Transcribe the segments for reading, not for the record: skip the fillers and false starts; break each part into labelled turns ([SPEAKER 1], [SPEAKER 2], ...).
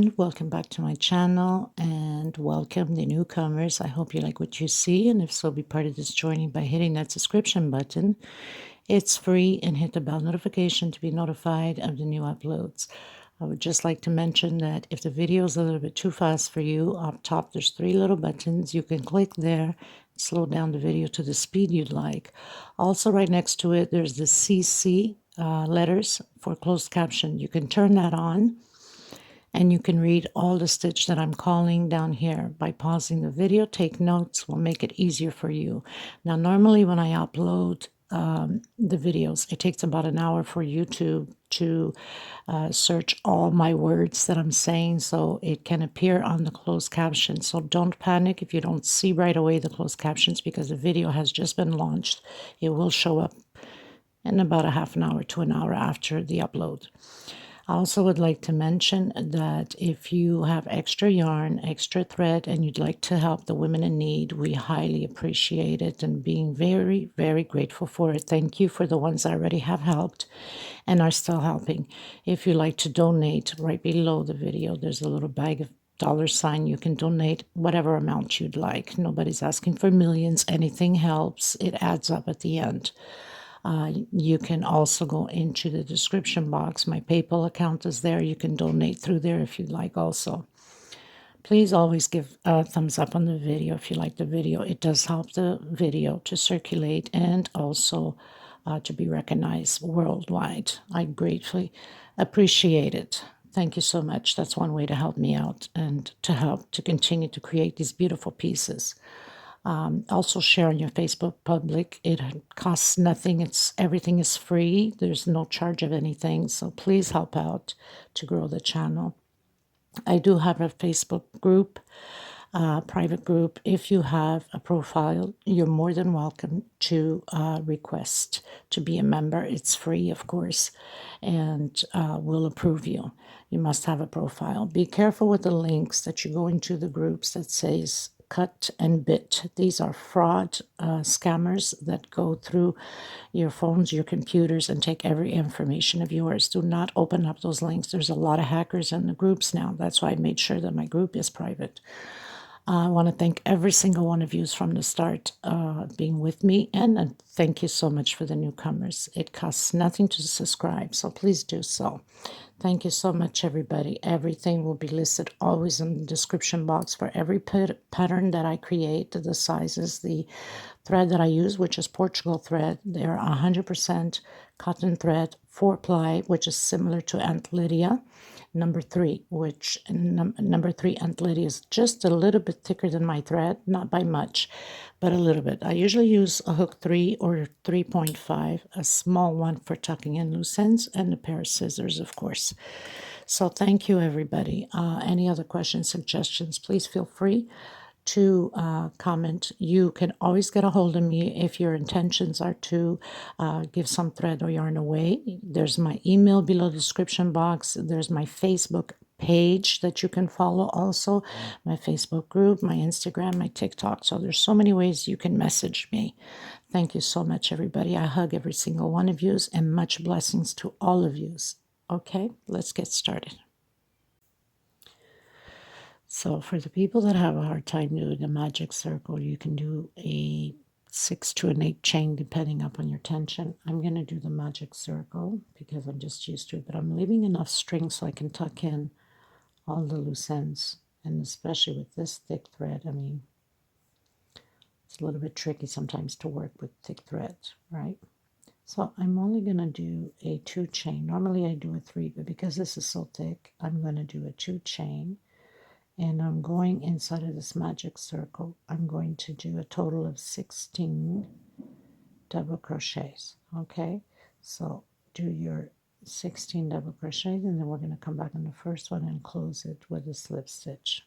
[SPEAKER 1] everyone, welcome back to my channel and welcome the newcomers. I hope you like what you see, and if so, be part of this journey by hitting that subscription button. It's free, and hit the bell notification to be notified of the new uploads. I would just like to mention that if the video is a little bit too fast for you, up top there's 3 little buttons. You can click there, slow down the video to the speed you'd like. Also, right next to it, there's the CC letters for closed caption. You can turn that on, and you can read all the stitch that I'm calling down here. By pausing the video, take notes, will make it easier for you. Now, normally when I upload the videos, it takes about an hour for YouTube to search all my words that I'm saying, so it can appear on the closed captions. So don't panic if you don't see right away the closed captions, because the video has just been launched. It will show up in about a half an hour to an hour after the upload. I also would like to mention that if you have extra yarn, extra thread, and you'd like to help the women in need, we highly appreciate it and being very, very grateful for it. Thank you for the ones I already have helped and are still helping. If you'd like to donate, right below the video, there's a little bag of $. You can donate whatever amount you'd like. Nobody's asking for millions. Anything helps. It adds up at the end. You can also go into the description box. My PayPal account is there. You can donate through there if you'd like also. Please always give a thumbs up on the video if you like the video. It does help the video to circulate and also to be recognized worldwide. I gratefully appreciate it. Thank you so much. That's one way to help me out and to help to continue to create these beautiful pieces. Also share on your Facebook public. It costs nothing. Everything is free. There's no charge of anything. So please help out to grow the channel. I do have a Facebook group, private group. If you have a profile, you're more than welcome to request to be a member. It's free, of course, and we'll approve you. You must have a profile. Be careful with the links that you go into the groups that says cut and bit. These are fraud scammers that go through your phones, your computers, and take every information of yours. Do not open up those links. There's a lot of hackers in the groups now. That's why I made sure that my group is private. I want to thank every single one of you from the start being with me, and thank you so much for the newcomers. It costs nothing to subscribe, so please do so. Thank you so much, everybody. Everything will be listed always in the description box for every pattern that I create, the sizes, the thread that I use, which is Portugal thread. They're 100% cotton thread, 4-ply, which is similar to Aunt Lydia. Number 3, which number 3 Aunt Lydia is just a little bit thicker than my thread, not by much, but a little bit. I usually use a hook 3 or 3.5, a small one for tucking in loose ends, and a pair of scissors, of course. So thank you, everybody. Any other questions, suggestions, please feel free to comment. You can always get a hold of me if your intentions are to give some thread or yarn away. There's my email below the description box. There's my Facebook page that you can follow also, my Facebook group, my Instagram, my TikTok. So there's so many ways you can message me. Thank you so much, everybody. I hug every single one of you, and much blessings to all of you. Okay, let's get started. So for the people that have a hard time doing a magic circle, you can do a 6 to an 8 chain depending upon your tension. I'm going to do the magic circle because I'm just used to it, but I'm leaving enough string so I can tuck in all the loose ends, and especially with this thick thread, I mean, it's a little bit tricky sometimes to work with thick thread, right? So I'm only going to do a 2 chain. Normally I do a 3, but because this is so thick, I'm going to do a 2 chain. And I'm going inside of this magic circle. I'm going to do a total of 16 double crochets. Okay, so do your 16 double crochets, and then we're going to come back on the first one and close it with a slip stitch.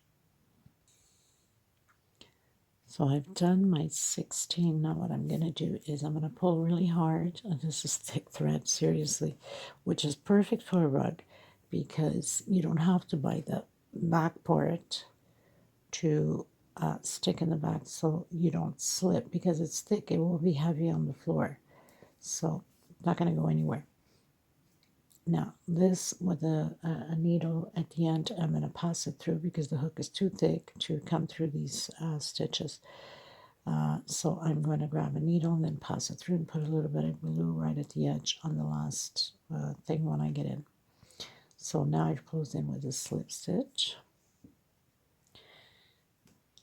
[SPEAKER 1] So I've done my 16. Now what I'm going to do is I'm going to pull really hard. This is thick thread, seriously, which is perfect for a rug because you don't have to buy the back part to stick in the back so you don't slip, because it's thick. It will be heavy on the floor, so not going to go anywhere. Now this with a needle at the end, I'm going to pass it through because the hook is too thick to come through these stitches. So I'm going to grab a needle and then pass it through and put a little bit of glue right at the edge on the last thing when I get in. So now I've closed in with a slip stitch.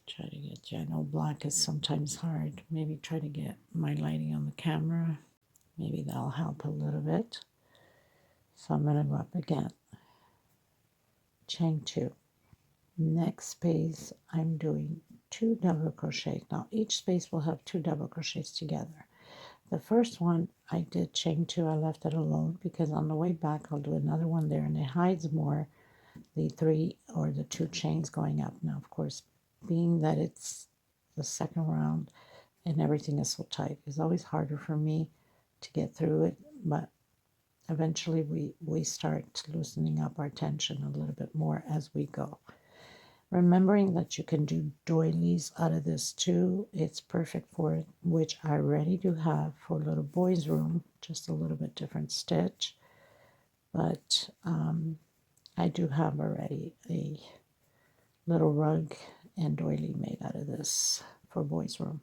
[SPEAKER 1] Try to get, I know black is sometimes hard. Maybe try to get my lighting on the camera. Maybe that'll help a little bit. So I'm going to go up again. Chain 2. Next space I'm doing 2 double crochets. Now each space will have 2 double crochets together. The first one I did chain 2, I left it alone because on the way back I'll do another one there and it hides more the 3 or the 2 chains going up. Now of course, being that it's the second round and everything is so tight, it's always harder for me to get through it, but eventually we start loosening up our tension a little bit more as we go. Remembering that you can do doilies out of this too. It's perfect for it, which I already do have for little boys' room, just a little bit different stitch. But I do have already a little rug and doily made out of this for boys' room.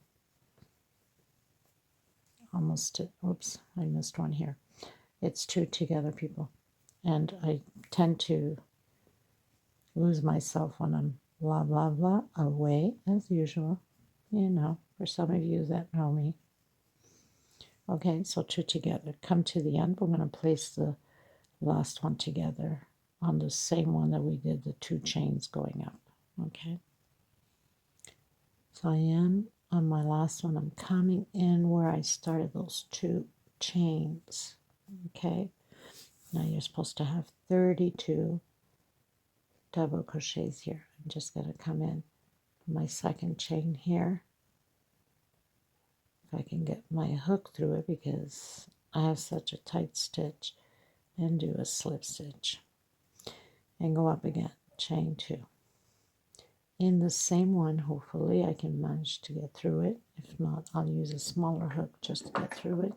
[SPEAKER 1] Almost, oops, I missed one here. It's 2 together, people. And I tend to lose myself when I'm blah, blah, blah, away, as usual. You know, for some of you that know me. Okay, so 2 together. Come to the end. We're going to place the last one together on the same one that we did the 2 chains going up. Okay. So I am on my last one. I'm coming in where I started those 2 chains. Okay. Now you're supposed to have 32 double crochets here. I'm just going to come in my second chain here. If I can get my hook through it because I have such a tight stitch, and do a slip stitch and go up again, chain 2. In the same one, hopefully I can manage to get through it. If not, I'll use a smaller hook just to get through it.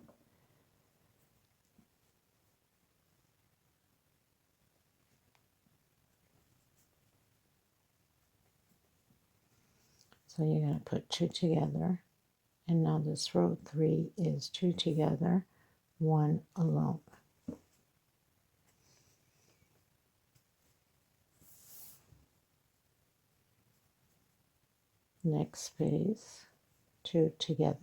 [SPEAKER 1] So you're going to put 2 together, and now this row 3 is 2 together, 1 alone. Next space, 2 together.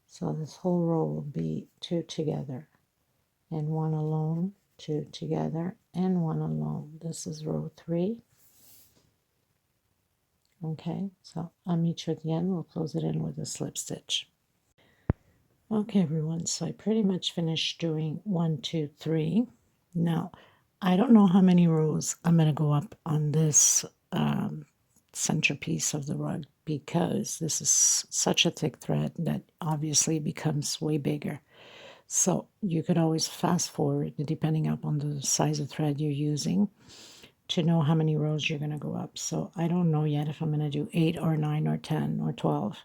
[SPEAKER 1] So this whole row will be 2 together, and 1 alone, 2 together, and 1 alone. This is row 3. Okay, so I'll meet you at the end. We'll close it in with a slip stitch. Okay, everyone, so I pretty much finished doing 1, 2, 3. Now, I don't know how many rows I'm going to go up on this centerpiece of the rug because this is such a thick thread that obviously becomes way bigger. So you could always fast forward depending upon the size of thread you're using to know how many rows you're going to go up. So I don't know yet if I'm going to do 8 or 9 or 10 or 12.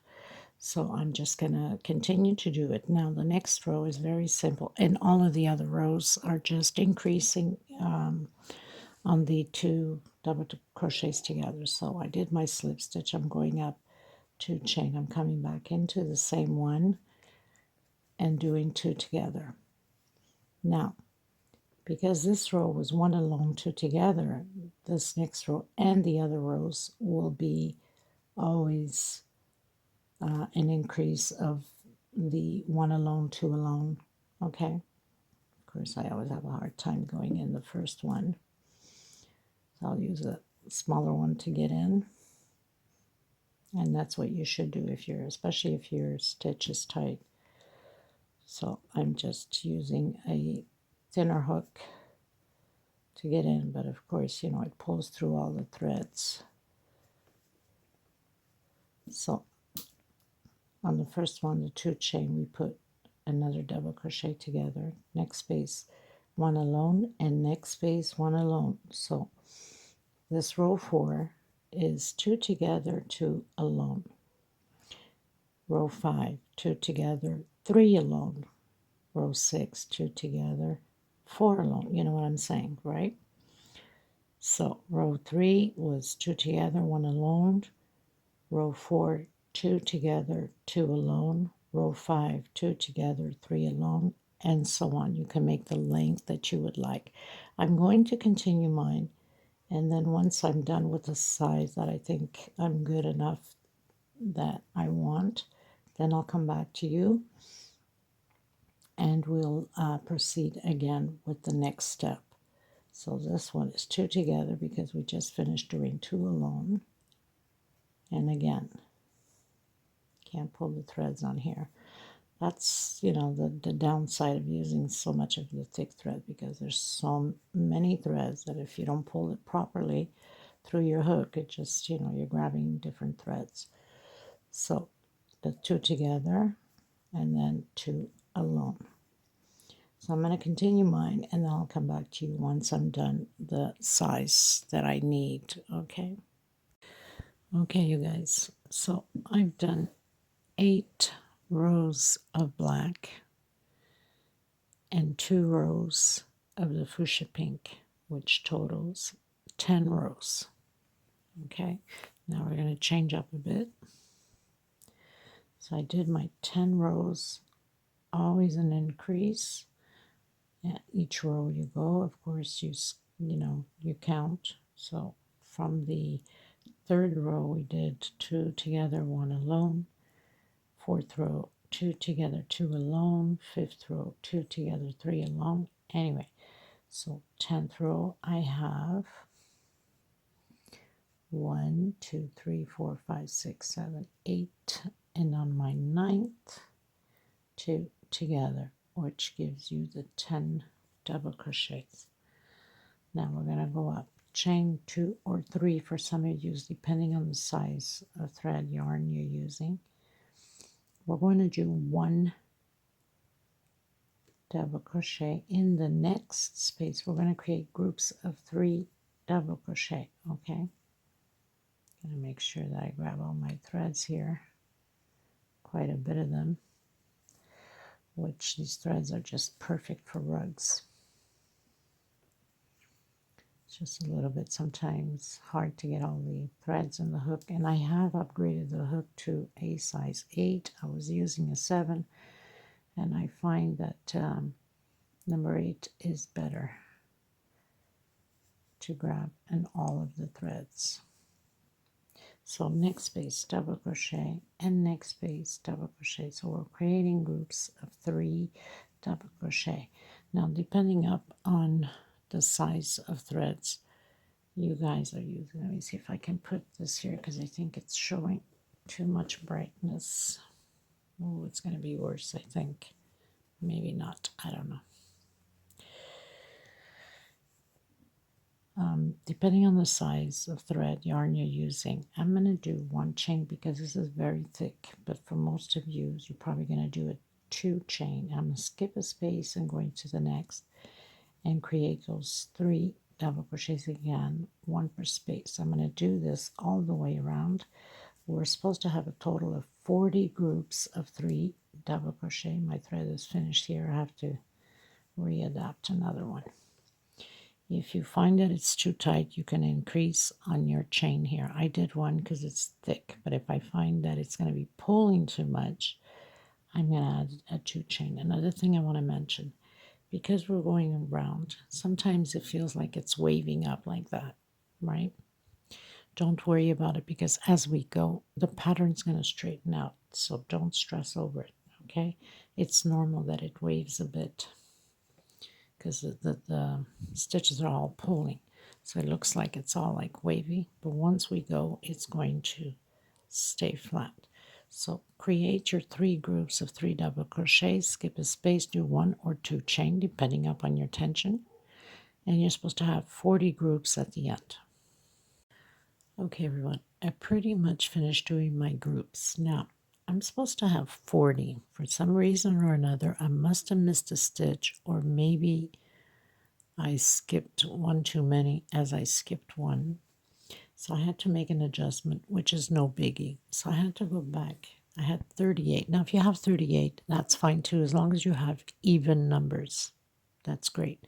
[SPEAKER 1] So I'm just going to continue to do it. Now the next row is very simple, and all of the other rows are just increasing on the 2 double crochets together. So I did my slip stitch. I'm going up 2 chain. I'm coming back into the same one and doing 2 together. Now, because this row was 1 alone, 2 together, this next row and the other rows will be always an increase of the 1 alone, 2 alone. Okay. Of course, I always have a hard time going in the first one. So I'll use a smaller one to get in. And that's what you should do if you're, especially if your stitch is tight. So I'm just using a thinner hook to get in, but of course, you know, it pulls through all the threads. So on the first one, the 2 chain, we put another double crochet together. Next space, 1 alone, and next space, 1 alone. So this row 4 is 2 together, 2 alone. Row 5, 2 together, 3 alone, row 6, 2 together, 4 alone. You know what I'm saying, right? So row 3 was 2 together, 1 alone. Row 4, 2 together, 2 alone. Row 5, 2 together, 3 alone, and so on. You can make the length that you would like. I'm going to continue mine, and then once I'm done with the size that I think I'm good enough that I want, then I'll come back to you and we'll proceed again with the next step. So this one is 2 together because we just finished doing 2 alone. And again, can't pull the threads on here. That's, you know, the downside of using so much of the thick thread, because there's so many threads that if you don't pull it properly through your hook, it just, you know, you're grabbing different threads. So the 2 together and then 2 alone. So I'm going to continue mine, and then I'll come back to you once I'm done the size that I need, okay? Okay, you guys, so I've done 8 rows of black and 2 rows of the fuchsia pink, which totals 10 rows, okay? Now we're going to change up a bit. So I did my 10 rows, always an increase. At each row you go, of course, you know, you count. So from the 3rd row we did 2 together, 1 alone. 4th row 2 together, 2 alone. 5th row 2 together, 3 alone. Anyway, so 10th row I have 1, 2, 3, 4, 5, 6, 7, 8, and on my 9th 2 together, which gives you the 10 double crochets. Now we're going to go up, chain 2 or 3 for some of you, depending on the size of thread yarn you're using. We're going to do 1 double crochet in the next space. We're going to create groups of 3 double crochet, okay? Going to make sure that I grab all my threads here, quite a bit of them, which these threads are just perfect for rugs. It's just a little bit sometimes hard to get all the threads in the hook, and I have upgraded the hook to a size 8. I was using a 7, and I find that number 8 is better to grab in all of the threads. So next space double crochet and next space double crochet. So we're creating groups of 3 double crochet. Now depending up on the size of threads you guys are using, let me see if I can put this here because I think it's showing too much brightness. Oh, it's going to be worse, I think. Maybe not, I don't know. Depending on the size of thread yarn you're using, I'm going to do 1 chain because this is very thick, but for most of you, you're probably going to do a 2 chain. I'm going to skip a space and going to the next and create those 3 double crochets again, 1 per space. I'm going to do this all the way around. We're supposed to have a total of 40 groups of 3 double crochet. My thread is finished here. I have to readapt another one. If you find that it's too tight, you can increase on your chain here. I did 1 because it's thick, but if I find that it's going to be pulling too much, I'm going to add a 2 chain. Another thing I want to mention, because we're going around, sometimes it feels like it's waving up like that, right? Don't worry about it because as we go, the pattern's going to straighten out, so don't stress over it, okay? It's normal that it waves a bit, because the stitches are all pulling. So it looks like it's all like wavy, but once we go, it's going to stay flat. So create your 3 groups of 3 double crochets, skip a space, do 1 or 2 chain, depending upon your tension. And you're supposed to have 40 groups at the end. Okay, everyone, I pretty much finished doing my groups. Now, I'm supposed to have 40. For some reason or another, I must have missed a stitch, or maybe I skipped one too many as I skipped one. So I had to make an adjustment, which is no biggie. So I had to go back I had 38. Now, if you have 38, that's fine too, as long as you have even numbers. That's great.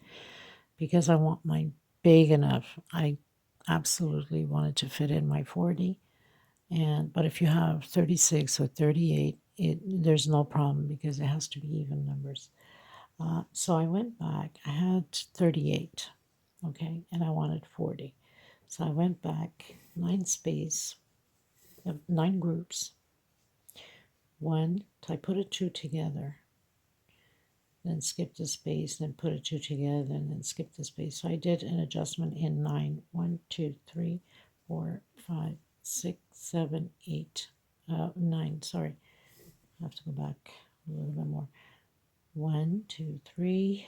[SPEAKER 1] Because I want mine big enough, I absolutely wanted to fit in my 40. But if you have 36 or 38, there's no problem because it has to be even numbers. So I went back. I had 38, okay, and I wanted 40. So I went back 9 space, 9 groups. One, I put a 2 together, then skip the space, then put a 2 together, and then skip the space. So I did an adjustment in 9. 1, 2, 3, 4, 5, 6, 7, 8, 9. Sorry, I have to go back a little bit more. 1, 2, 3,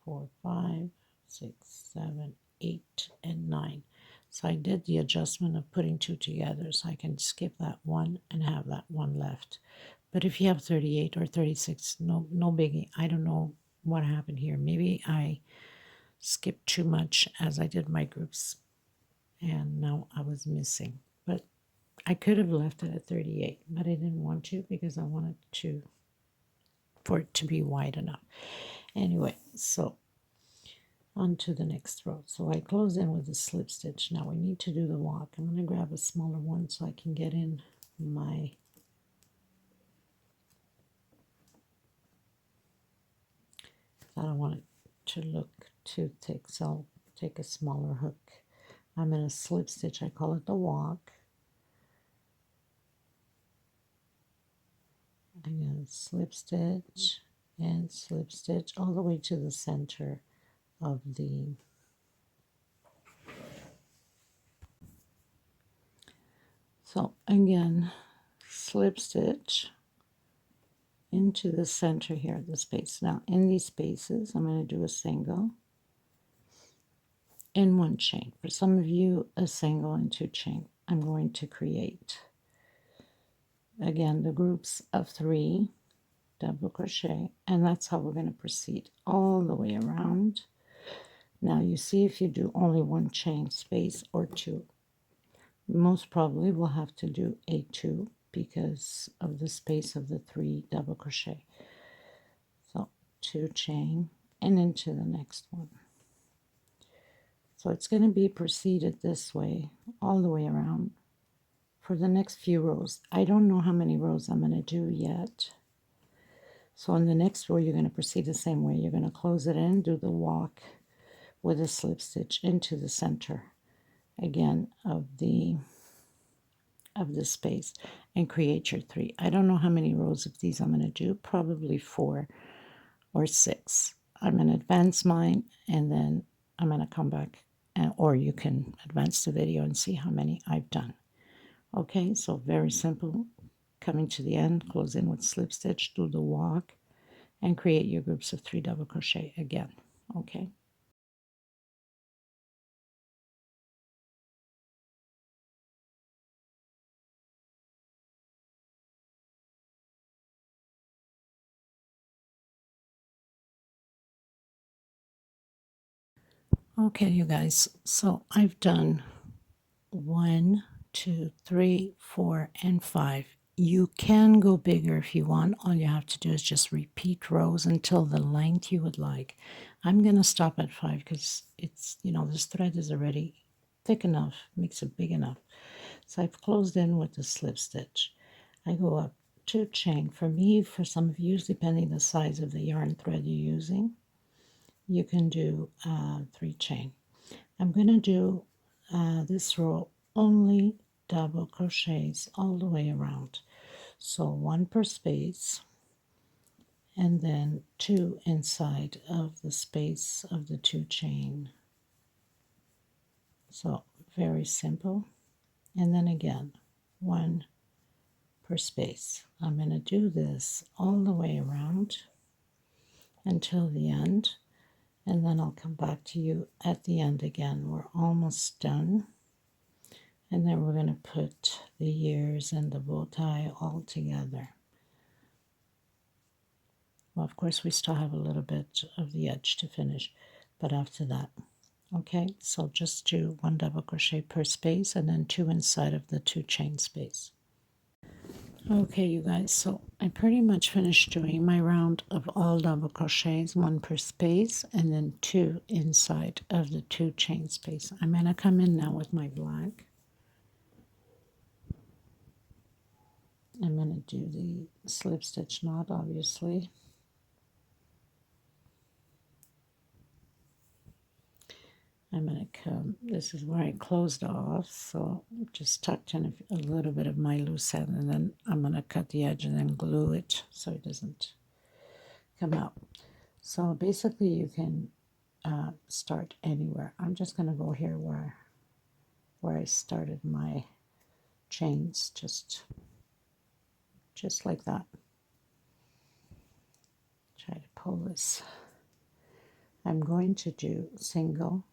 [SPEAKER 1] 4, 5, 6, 7, 8, and 9. So I did the adjustment of putting 2 together so I can skip that 1 and have that 1 left. But if you have 38 or 36, no biggie. I don't know what happened here. Maybe I skipped too much as I did my groups and now I was missing. But I could have left it at 38, but I didn't want to because I wanted for it to be wide enough. Anyway, so on to the next row. So I close in with a slip stitch. Now we need to do the walk. I'm going to grab a smaller one so I can get in my I don't want it to look too thick, so I'll take a smaller hook. I'm in a slip stitch. I call it the walk. I'm going to slip stitch and slip stitch all the way to the center of the so again slip stitch into the center here of the space. Now in these spaces I'm going to do a single in 1 chain. For some of you, a single and 2 chain. I'm going to create again the groups of 3 double crochet, and that's how we're going to proceed all the way around. Now you see, if you do only 1 chain space or 2, most probably we'll have to do a 2 because of the space of the 3 double crochet. So 2 chain and into the next one. So it's going to be proceeded this way all the way around for the next few rows. I don't know how many rows I'm going to do yet. So in the next row, you're going to proceed the same way. You're going to close it in, do the walk with a slip stitch into the center again of the space and create your 3. I don't know how many rows of these I'm going to do, probably 4 or 6. I'm going to advance mine and then I'm going to come back, or you can advance the video and see how many I've done. Okay, so very simple. Coming to the end, close in with slip stitch, do the walk, and create your groups of 3 double crochet again. Okay. Okay, you guys, so I've done 1, 2, 3, 4, and 5. You can go bigger if you want. All you have to do is just repeat rows until the length you would like. I'm going to stop at 5 because it's, this thread is already thick enough, makes it big enough. So I've closed in with the slip stitch. I go up 2 chain. For me, for some of you, depending the size of the yarn thread you're using, you can do 3 chain. I'm going to do this row only double crochets all the way around. So 1 per space and then 2 inside of the space of the 2 chain. So very simple. And then again 1 per space. I'm going to do this all the way around until the end, and then I'll come back to you at the end again. We're almost done. And then we're going to put the ears and the bow tie all together. Well, of course, we still have a little bit of the edge to finish, but after that. Okay, so just do 1 double crochet per space and then 2 inside of the 2 chain space. Okay, you guys, so I pretty much finished doing my round of all double crochets, one per space, and then two inside of the two chain space. I'm going to come in now with my black. I'm going to do the slip stitch knot, obviously. I'm going to come, this is where I closed off, so just tucked in a little bit of my loose end, and then I'm going to cut the edge and then glue it so it doesn't come out. So basically you can start anywhere. I'm just going to go here where I started my chains, just like that. Try to pull this. I'm going to do single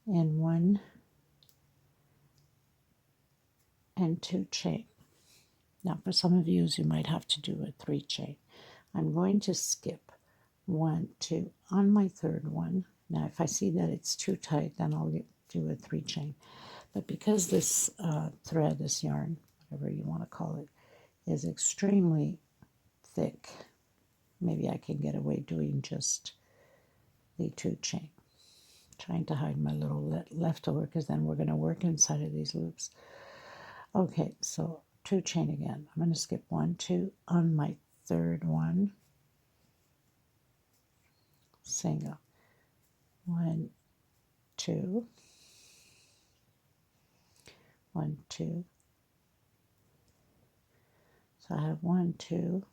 [SPEAKER 1] and 1 and 2 chain. Now for some of you might have to do a 3 chain. I'm going to skip 1, 2 on my third one. Now if I see that it's too tight, then I'll do a 3 chain. But because this thread, this yarn, whatever you want to call it, is extremely thick, maybe I can get away doing just the 2 chain. Trying to hide my little leftover, because then we're going to work inside of these loops. Okay, so 2 chain again. I'm going to skip 1, 2 on my third one, single, 1, 2, 1, 2. So I have 1, 2,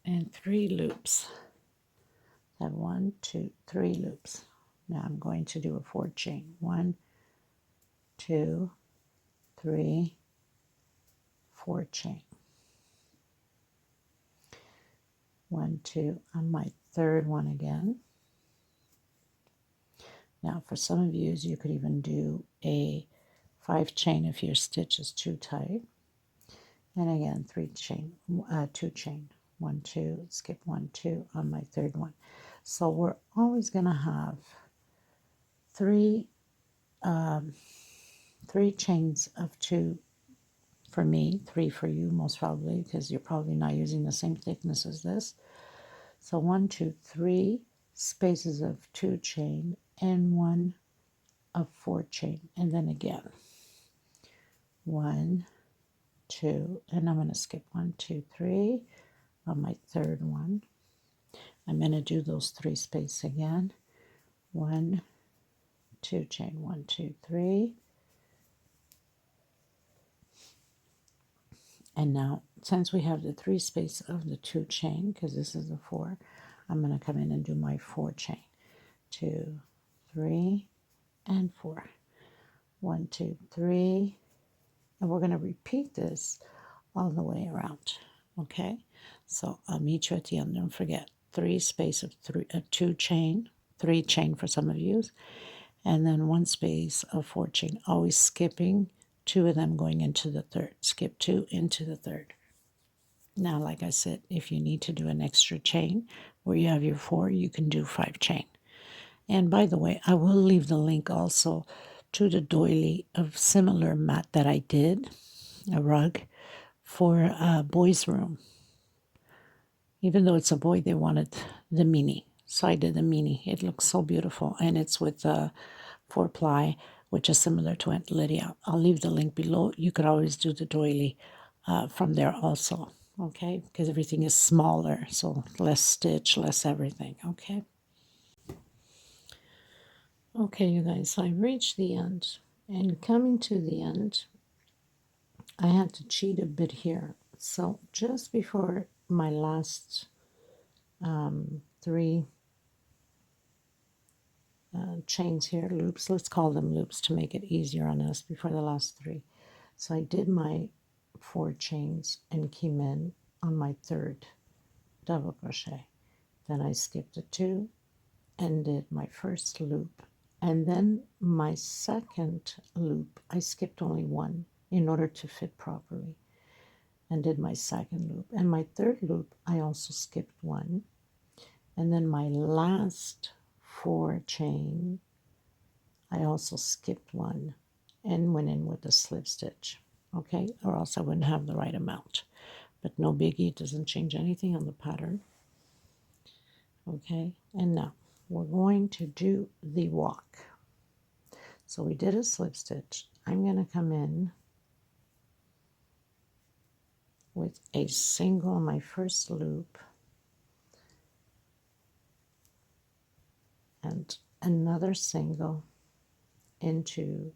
[SPEAKER 1] and 3 loops. I have 1, 2, 3 loops. Now I'm going to do a 4 chain. 1, 2, 3, 4 chain. 1, 2 on my third one again. Now for some of you could even do a 5 chain if your stitch is too tight. And again, 3 chain, 2 chain. 1, 2, skip 1, 2 on my third one. So we're always going to have 3 chains of 2 for me, 3 for you most probably, because you're probably not using the same thickness as this. So 1, 2, 3 spaces of 2 chain and 1 of 4 chain, and then again 1, 2, and I'm going to skip 1, 2, 3 on my third one. I'm going to do those 3 spaces again. 1, 2 chain, 1, 2, 3. And now, since we have the 3 space of the 2 chain, because this is the 4, I'm going to come in and do my 4 chain. 2, 3, and 4. 1, 2, 3. And we're going to repeat this all the way around. Okay? So I'll meet you at the end. Don't forget, 3 space of 2 chain, 3 chain for some of you, and then 1 space of 4 chain, always skipping 2 of them going into the third. Skip 2 into the third. Now, like I said, if you need to do an extra chain where you have your 4, you can do 5 chain. And by the way, I will leave the link also to the doily of similar mat that I did, a rug, for a boy's room. Even though it's a boy, they wanted the mini. So I did the mini. It looks so beautiful. And it's with 4-ply, which is similar to Aunt Lydia. I'll leave the link below. You could always do the doily from there also. Okay? Because everything is smaller. So less stitch, less everything. Okay? Okay, you guys. So I reached the end. And coming to the end, I had to cheat a bit here. So just before my last 3 chains here, loops, let's call them loops to make it easier on us before the last 3. So I did my 4 chains and came in on my third double crochet. Then I skipped a 2 and did my first loop. And then my second loop, I skipped only 1 in order to fit properly, and did my second loop. And my third loop, I also skipped 1. And then my last 4 chain, I also skipped one and went in with a slip stitch, okay, or else I wouldn't have the right amount. But no biggie, it doesn't change anything on the pattern. Okay, and now we're going to do the walk. So we did a slip stitch. I'm going to come in with a single on my first loop and another single into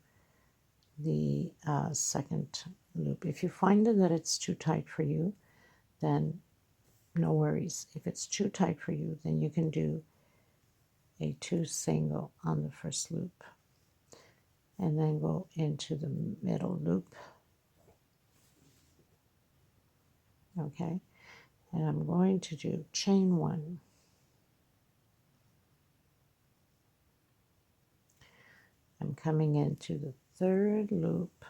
[SPEAKER 1] the second loop. If you find that it's too tight for you, then no worries. If it's too tight for you, then you can do a 2 single on the first loop and then go into the middle loop. Okay, and I'm going to do chain 1. I'm coming into the third loop.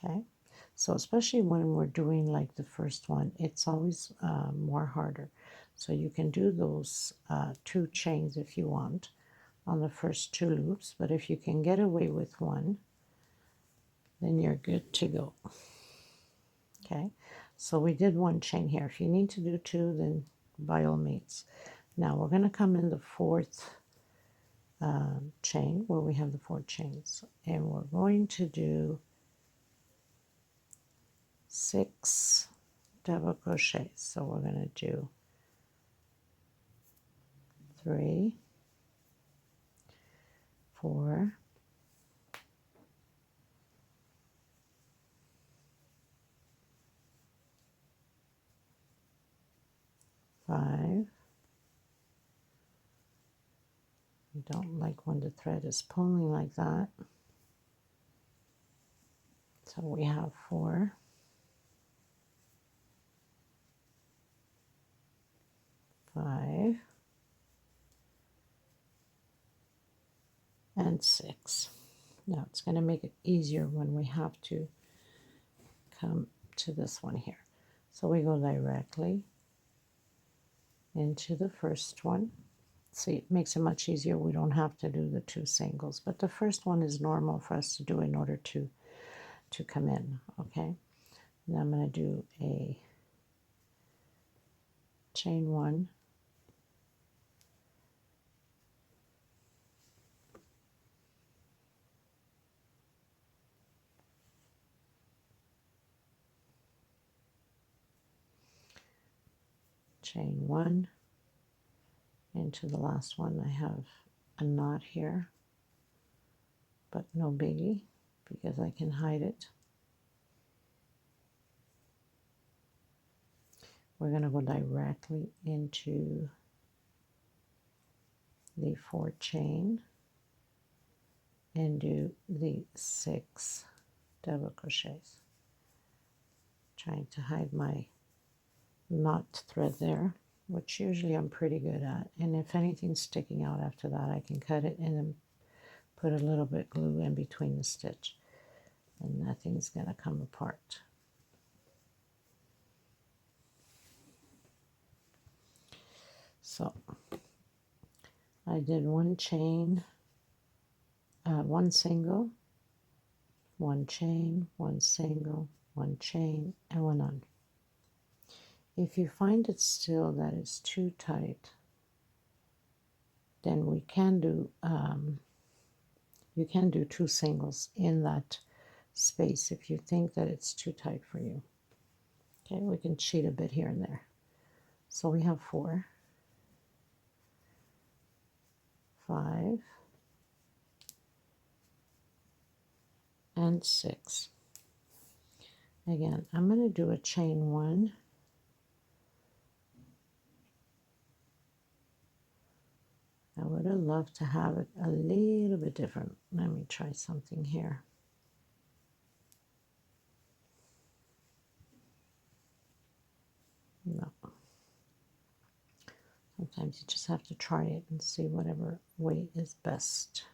[SPEAKER 1] Okay, so especially when we're doing like the first one, it's always more harder. So you can do those 2 chains if you want on the first 2 loops, but if you can get away with one, then you're good to go. Okay, so we did 1 chain here. If you need to do 2, then by all means. Now we're going to come in the 4th chain where we have the 4 chains, and we're going to do 6 double crochets. So we're going to do 3, 4, 5. I don't like when the thread is pulling like that. So we have 4, 5, and 6. Now it's going to make it easier when we have to come to this one here. So we go directly into the first one. See, it makes it much easier. We don't have to do the 2 singles, but the first one is normal for us to do in order to come in. Okay, now I'm going to do a chain 1, chain 1 into the last one. I have a knot here, but no biggie because I can hide it. We're going to go directly into the 4 chain and do the 6 double crochets. Trying to hide my knot thread there, which usually I'm pretty good at. And if anything's sticking out after that, I can cut it and then put a little bit glue in between the stitch, and nothing's going to come apart. So I did 1 chain, 1 single, 1 chain, 1 single, 1 chain, and 1 on. If you find it still that it's too tight, then we can do you can do 2 singles in that space if you think that it's too tight for you. Okay, we can cheat a bit here and there. So we have 4, 5, and 6. Again, I'm going to do a chain 1, I would have loved to have it a little bit different. Let me try something here. No. Sometimes you just have to try it and see whatever way is best.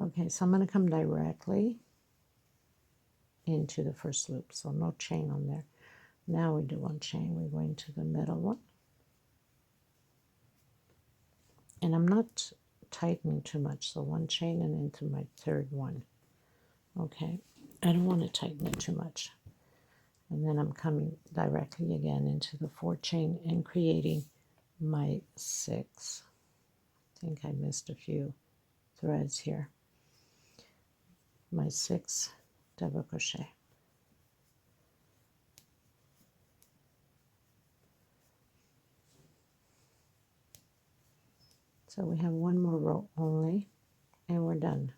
[SPEAKER 1] Okay, so I'm going to come directly into the first loop, so no chain on there. Now we do 1 chain, we go into the middle one, And I'm not tightening too much, so one chain and into my third one. Okay, I don't want to tighten it too much. And then I'm coming directly again into the 4 chain and creating my 6. I think I missed a few threads here. My 6 double crochet. So we have one more row only, and we're done.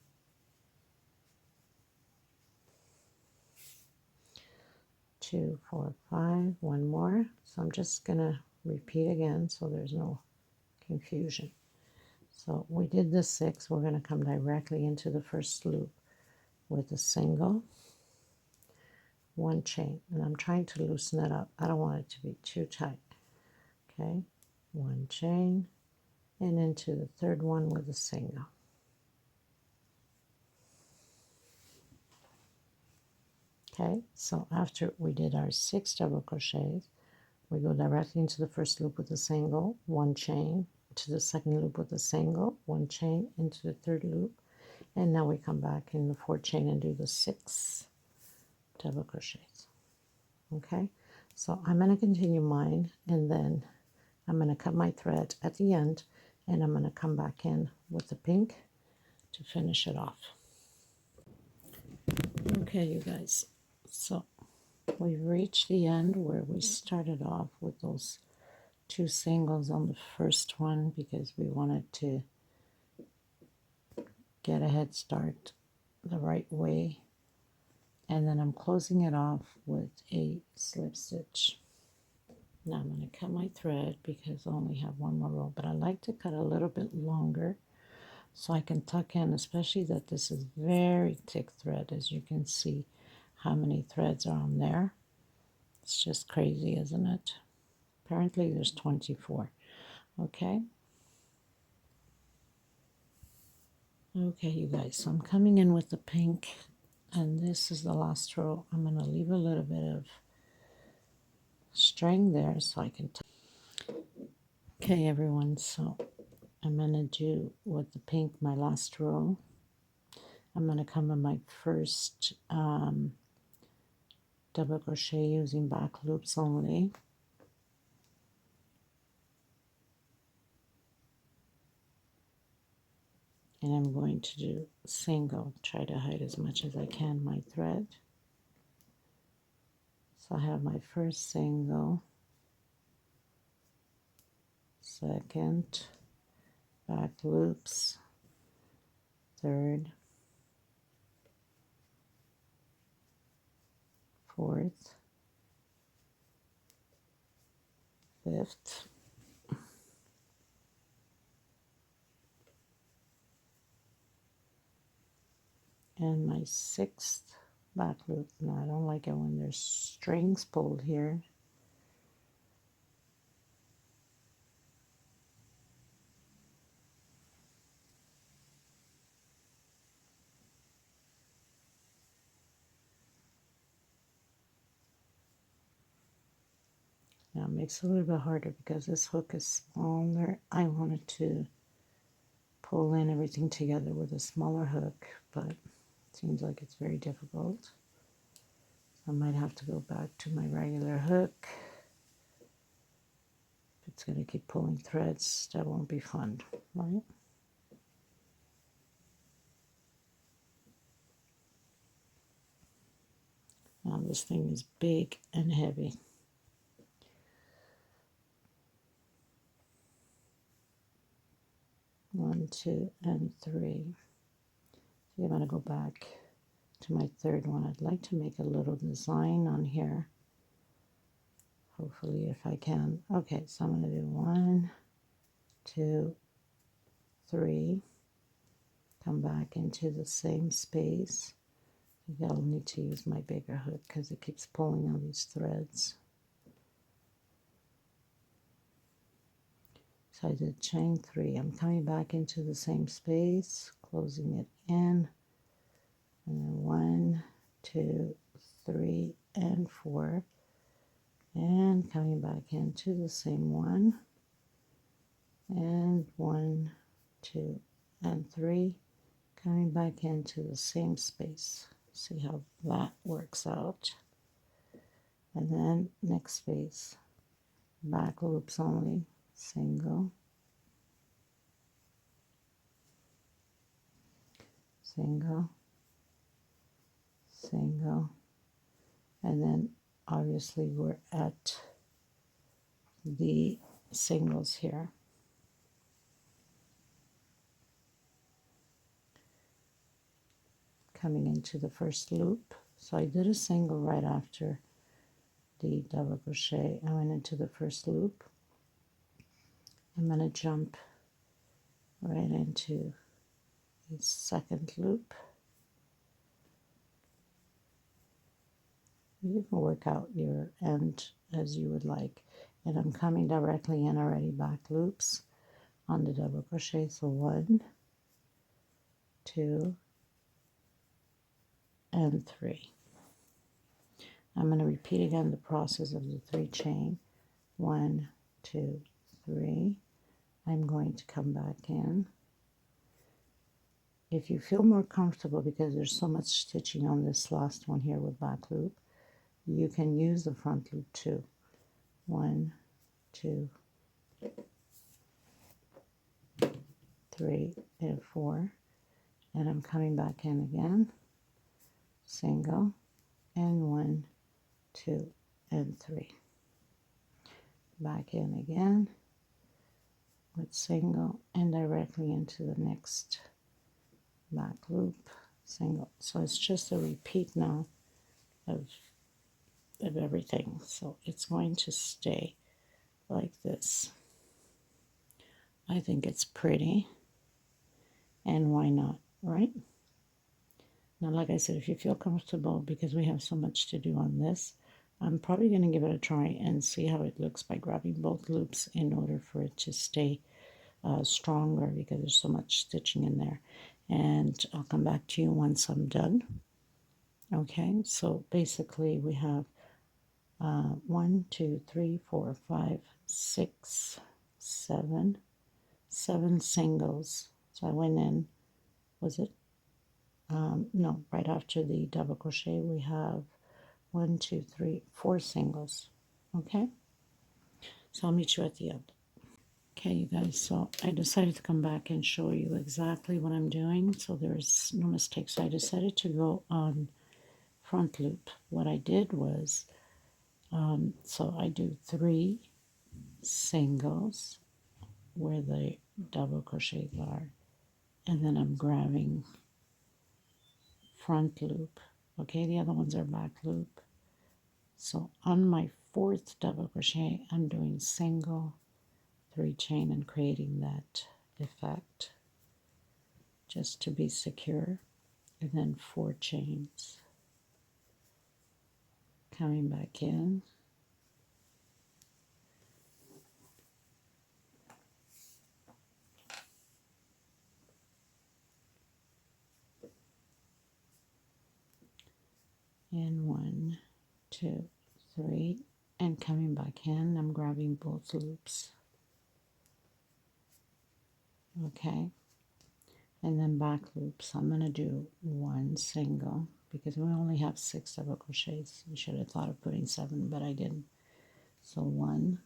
[SPEAKER 1] Two, 4, 5, one more. So I'm just gonna repeat again so there's no confusion. So we did the 6. We're gonna come directly into the first loop with a single, 1 chain, and I'm trying to loosen it up. I don't want it to be too tight. Okay, 1 chain, and into the third one with a single. Okay, so after we did our 6 double crochets, we go directly into the first loop with a single, 1 chain, to the second loop with a single, 1 chain, into the third loop, and now we come back in the 4th chain and do the 6 double crochets. Okay, so I'm going to continue mine, and then I'm going to cut my thread at the end, and I'm going to come back in with the pink to finish it off. Okay, you guys, so we've reached the end where we started off with those 2 singles on the first one because we wanted to get a head start the right way, and then I'm closing it off with a slip stitch. Now I'm going to cut my thread because I only have one more row, but I like to cut a little bit longer so I can tuck in, especially that this is very thick thread. As you can see how many threads are on there. It's just crazy, isn't it? Apparently there's 24. Okay. Okay, you guys, so I'm coming in with the pink, and this is the last row. I'm going to leave a little bit of string there so I can okay, everyone, so I'm going to do with the pink my last row. I'm going to come in my first double crochet using back loops only. And I'm going to do single, try to hide as much as I can my thread. So I have my first single, second, back loops, third, fourth, fifth, and my sixth back loop. No, I don't like it when there's strings pulled here. Now it makes it a little bit harder because this hook is smaller. I wanted to pull in everything together with a smaller hook, but it seems like it's very difficult. I might have to go back to my regular hook. If it's going to keep pulling threads, that won't be fun, right? Now this thing is big and heavy. One, two, and three. So I'm going to go back to my third one. I'd like to make a little design on here. Hopefully, if I can. Okay, so I'm going to do 1, 2, 3. Come back into the same space. I think I'll need to use my bigger hook because it keeps pulling on these threads. So I did chain 3. I'm coming back into the same space, closing it in, and then 1, 2, 3, and 4, and coming back into the same one, and 1, 2, and 3, coming back into the same space. See how that works out. And then next space, back loops only, single, single, single, and then obviously we're at the singles here. Coming into the first loop. So I did a single right after the double crochet. I went into the first loop. I'm going to jump right into the second loop. You can work out your end as you would like. And I'm coming directly in already back loops on the double crochet. So 1, 2, and 3. I'm going to repeat again the process of the 3 chain. 1, 2, 3. I'm going to come back in. If you feel more comfortable, because there's so much stitching on this last one here with back loop, you can use the front loop too. 1, 2, 3, and 4. And I'm coming back in again. Single, and 1, 2, and 3. Back in again with single and directly into the next back loop, single. So it's just a repeat now of everything. So it's going to stay like this. I think it's pretty, and why not, right? Now, like I said, if you feel comfortable, because we have so much to do on this, I'm probably going to give it a try and see how it looks by grabbing both loops in order for it to stay stronger, because there's so much stitching in there. And I'll come back to you once I'm done. Okay, so basically we have 1, 2, 3, 4, 5, 6, 7 singles. So I went in, was it? No, right after the double crochet we have 1, 2, 3, 4 singles. Okay, so I'll meet you at the end. Okay, you guys, so I decided to come back and show you exactly what I'm doing so there's no mistakes. So I decided to go on front loop. What I did was, so I do 3 singles where the double crochets are, and then I'm grabbing front loop. Okay, the other ones are back loop. So on my 4th double crochet, I'm doing single, 3 chain, and creating that effect just to be secure, and then 4 chains, coming back in, and 1, 2, 3, and coming back in. I'm grabbing both loops. Okay, and then back loops. I'm going to do 1 single because we only have 6 double crochets. I should have thought of putting 7, but I didn't. So 1,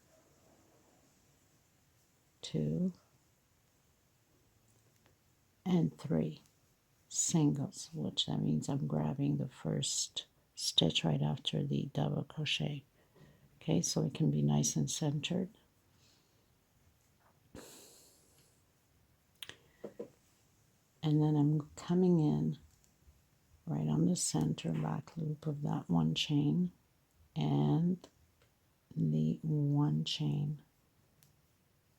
[SPEAKER 1] 2, and 3 singles, which that means I'm grabbing the first stitch right after the double crochet. Okay, so it can be nice and centered. And then I'm coming in right on the center back loop of that 1 chain and the 1 chain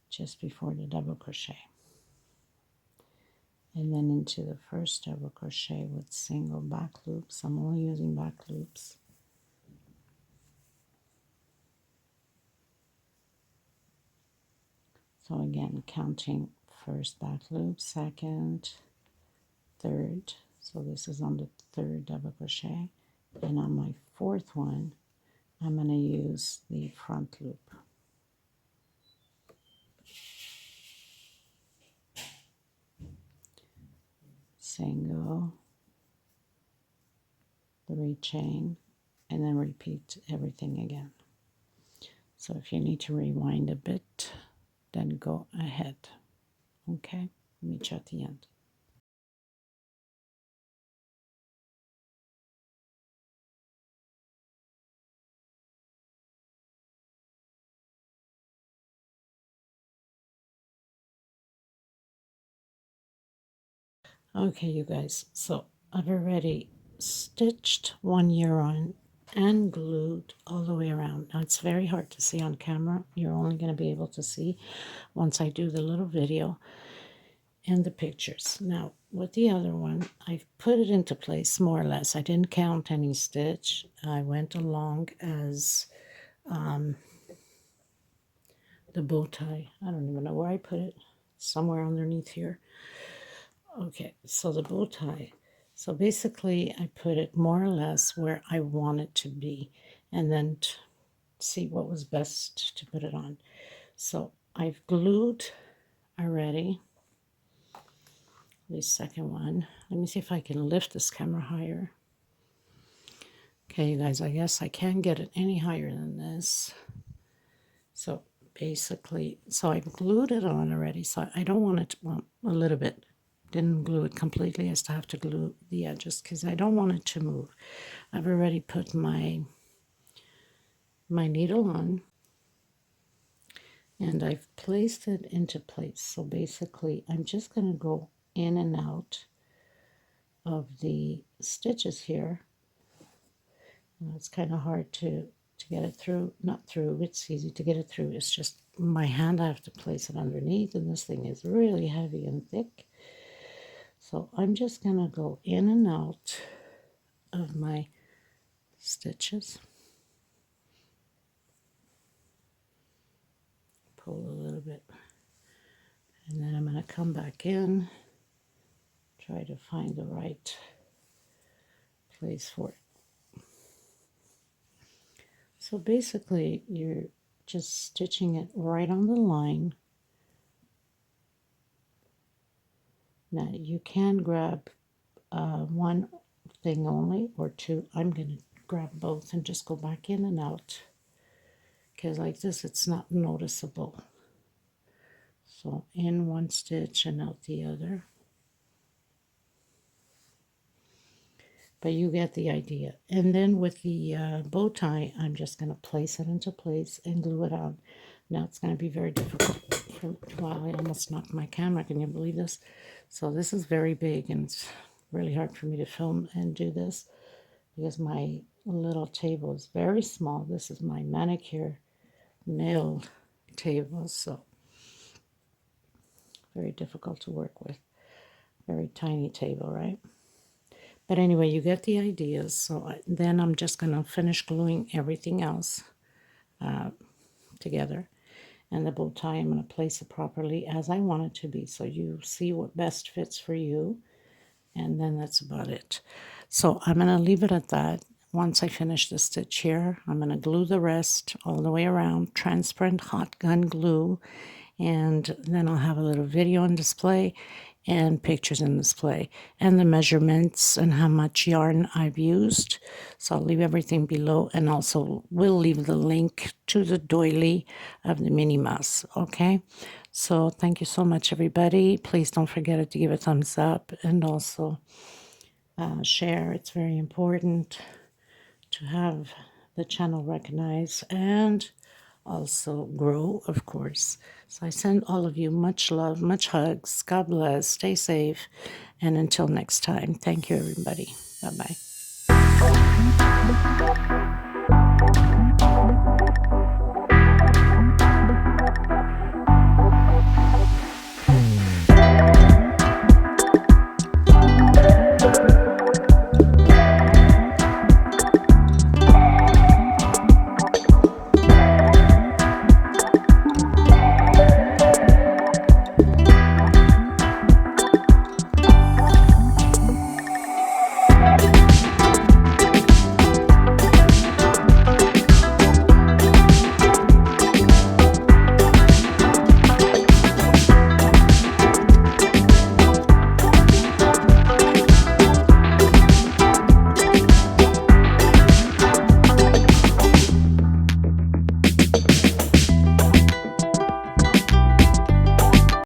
[SPEAKER 1] just before the double crochet. And then into the first double crochet with single back loops. I'm only using back loops. So again, counting first back loop, second, third. So this is on the 3rd double crochet. And on my 4th one, I'm going to use the front loop. single, 3 chain, and then repeat everything again. So if you need to rewind a bit, then go ahead. Okay, meet you at the end. Okay, you guys, so I've already stitched 1 yarn and glued all the way around. Now it's very hard to see on camera. You're only going to be able to see once I do the little video and the pictures. Now with the other one, I've put it into place more or less. I didn't count any stitch. I went along as the bow tie. I don't even know where I put it. Somewhere underneath here. Okay, so the bow tie. So basically I put it more or less where I want it to be, and then see what was best to put it on. So I've glued already the second one. Let me see if I can lift this camera higher. Okay, you guys, I guess I can't get it any higher than this. So basically, so I've glued it on already, so I don't want it to, well, a little bit. Didn't glue it completely. I still have to glue the edges because I don't want it to move. I've already put my needle on, and I've placed it into place. So basically, I'm just going to go in and out of the stitches here. It's kind of hard to get it through. Not through, it's easy to get it through. It's just my hand, I have to place it underneath, and this thing is really heavy and thick. So I'm just going to go in and out of my stitches. Pull a little bit. And then I'm going to come back in, try to find the right place for it. So basically, you're just stitching it right on the line. Now you can grab one thing only or two. I'm going to grab both and just go back in and out, because like this it's not noticeable. So in one stitch and out the other. But you get the idea. And then with the bow tie, I'm just going to place it into place and glue it on. Now it's going to be very difficult. Wow, I almost knocked my camera. Can you believe this? So this is very big, and it's really hard for me to film and do this because my little table is very small. This is my manicure nail table, so very difficult to work with. Very tiny table, right? But anyway, you get the ideas. So then I'm just going to finish gluing everything else together. And the bow tie, I'm going to place it properly as I want it to be. So you see what best fits for you. And then that's about it. So I'm going to leave it at that. Once I finish the stitch here, I'm going to glue the rest all the way around. Transparent hot gun glue. And then I'll have a little video on display and pictures in display and the measurements and how much yarn I've used. So I'll leave everything below, and also we'll leave the link to the doily of the Minnie Mouse. Okay, so thank you so much, everybody. Please don't forget to give a thumbs up and also share. It's very important to have the channel recognized and also grow, of course. So I send all of you much love, much hugs. God bless. Stay safe. And until next time, thank you, everybody. Bye-bye.